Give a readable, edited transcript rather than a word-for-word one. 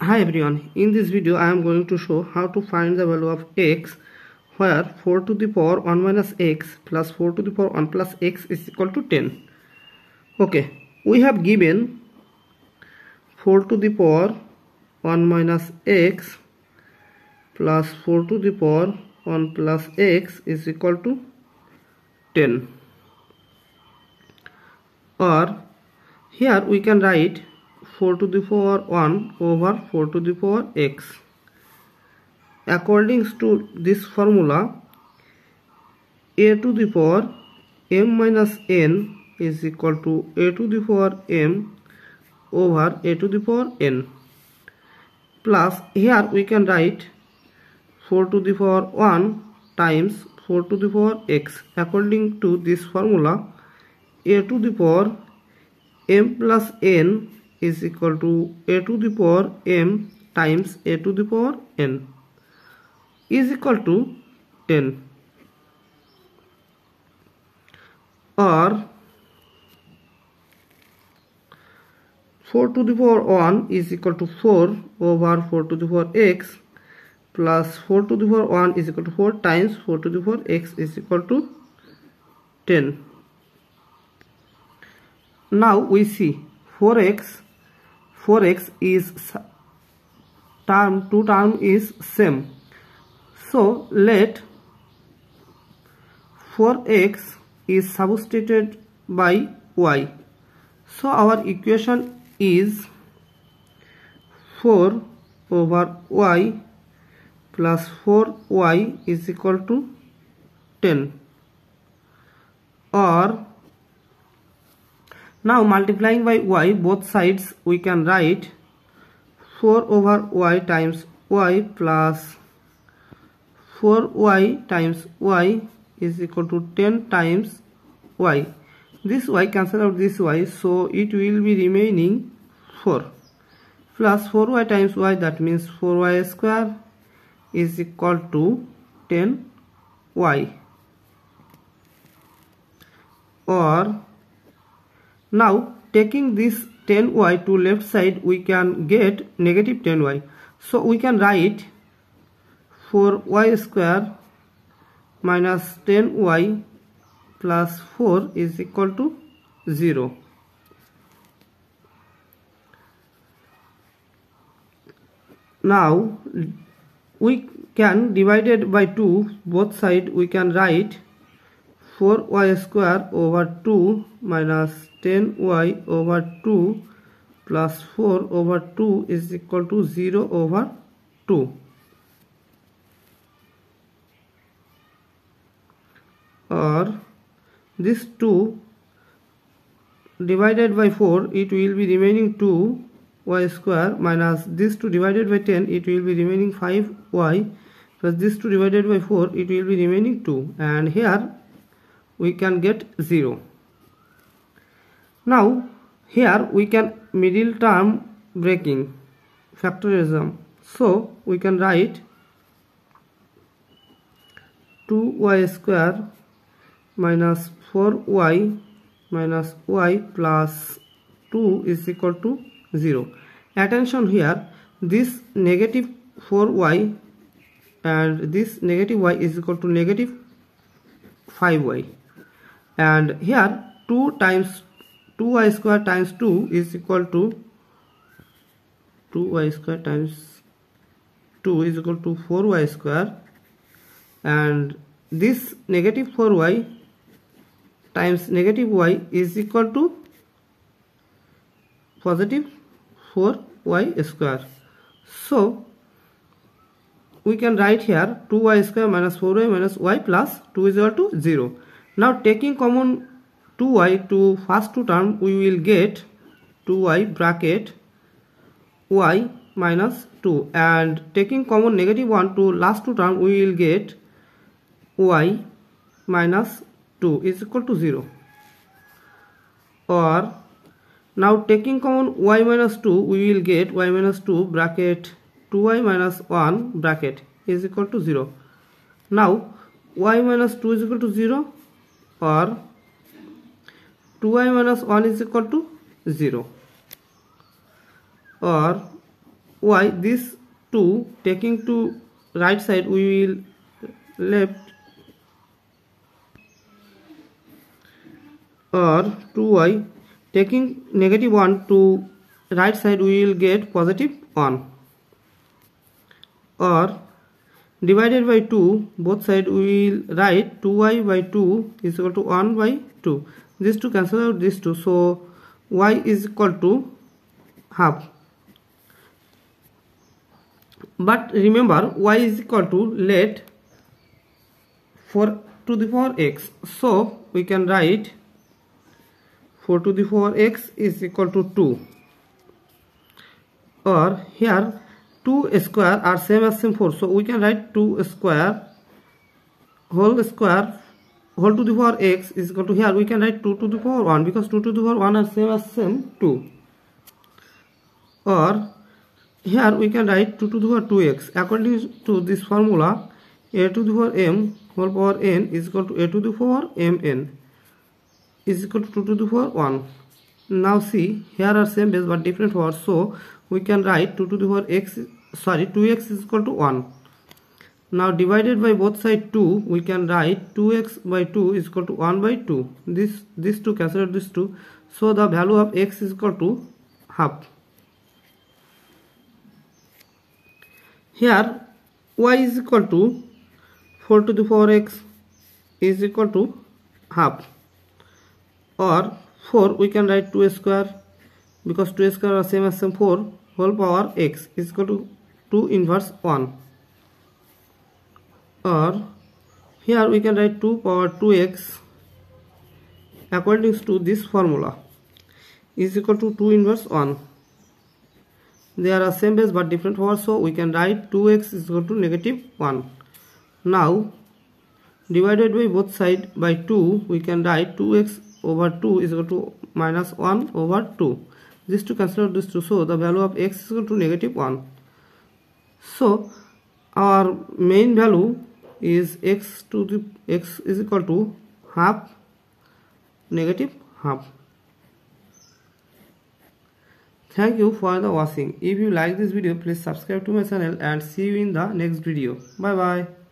Hi everyone, in this video I am going to show how to find the value of x where 4 to the power 1 minus x plus 4 to the power 1 plus x is equal to 10. Okay, we have given 4 to the power 1 minus x plus 4 to the power 1 plus x is equal to 10. Or here we can write 4 to the power 1 over 4 to the power x. According to this formula, a to the power m minus n is equal to a to the power m over a to the power n, plus here we can write 4 to the power 1 times 4 to the power x. According to this formula, a to the power m plus n is equal to a to the power m times a to the power n is equal to 10. Or 4 to the power 1 is equal to 4 over 4 to the power x plus 4 to the power 1 is equal to 4 times 4 to the power x is equal to 10. Now we see 4x is two term is same, so let 4x is substituted by y. So our equation is 4 over y plus 4y is equal to 10. Or now multiplying by y both sides, we can write 4 over y times y plus 4y times y is equal to 10 times y. This y cancel out this y, so it will be remaining 4 plus 4y times y, that means 4y square is equal to 10y. Or now taking this 10y to left side, we can get negative 10y. So we can write 4y square minus 10y plus 4 is equal to 0. Now we can divide it by 2, both side we can write 4y square over 2 minus 10y over 2 plus 4 over 2 is equal to 0 over 2. Or this 2 divided by 4, it will be remaining 2y square minus this 2 divided by 10, it will be remaining 5y plus this 2 divided by 4, it will be remaining 2, and here we can get 0. Now here we can middle term breaking factorism, so we can write 2y square minus 4y minus y plus 2 is equal to 0. Attention here, this negative 4y and this negative y is equal to negative 5y, and here 2 times 2y square times 2 is equal to 2y square times 2 is equal to 4y square, and this negative 4y times negative y is equal to positive 4y square. So we can write here 2y square minus 4y minus y plus 2 is equal to 0. Now taking common 2y to first two term, we will get 2y bracket y minus 2, and taking common negative 1 to last two term, we will get y minus 2 is equal to 0. Or now taking common y minus 2, we will get y minus 2 bracket 2y minus 1 bracket is equal to 0. Now y minus 2 is equal to 0, or 2y minus 1 is equal to 0. Or y, this 2 taking to right side we will left, or 2y taking negative 1 to right side we will get positive 1, or divided by 2 both side we will write 2y by 2 is equal to 1 by 2. These two cancel out these two, so y is equal to half. But remember y is equal to let 4 to the power x, so we can write 4 to the power x is equal to 2, or here 2 square are same as same 4, so we can write 2 square whole to the power x is equal to, here we can write 2 to the power 1 because 2 to the power 1 are same as same 2, or here we can write 2 to the power 2x. According to this formula, a to the power m whole power n is equal to a to the power mn is equal to 2 to the power 1. Now see, here are same base but different powers, so we can write 2 to the power x, 2x is equal to 1. Now divided by both side 2, we can write 2x by 2 is equal to 1 by 2. This 2 cancel out this 2, so the value of x is equal to half. Here y is equal to 4 to the power x is equal to half, or 4 we can write 2 square because 2 square are same as same 4 whole power x is equal to 2 inverse 1, or here we can write 2 power 2x according to this formula is equal to 2 inverse 1. They are same base but different powers, so we can write 2x is equal to negative 1. Now divided by both side by 2, we can write 2x over 2 is equal to minus 1 over 2. This to cancel out this 2, so the value of x is equal to negative 1. So our main value is x is equal to half, negative half. Thank you for the watching. If you like this video, please subscribe to my channel and see you in the next video. Bye bye.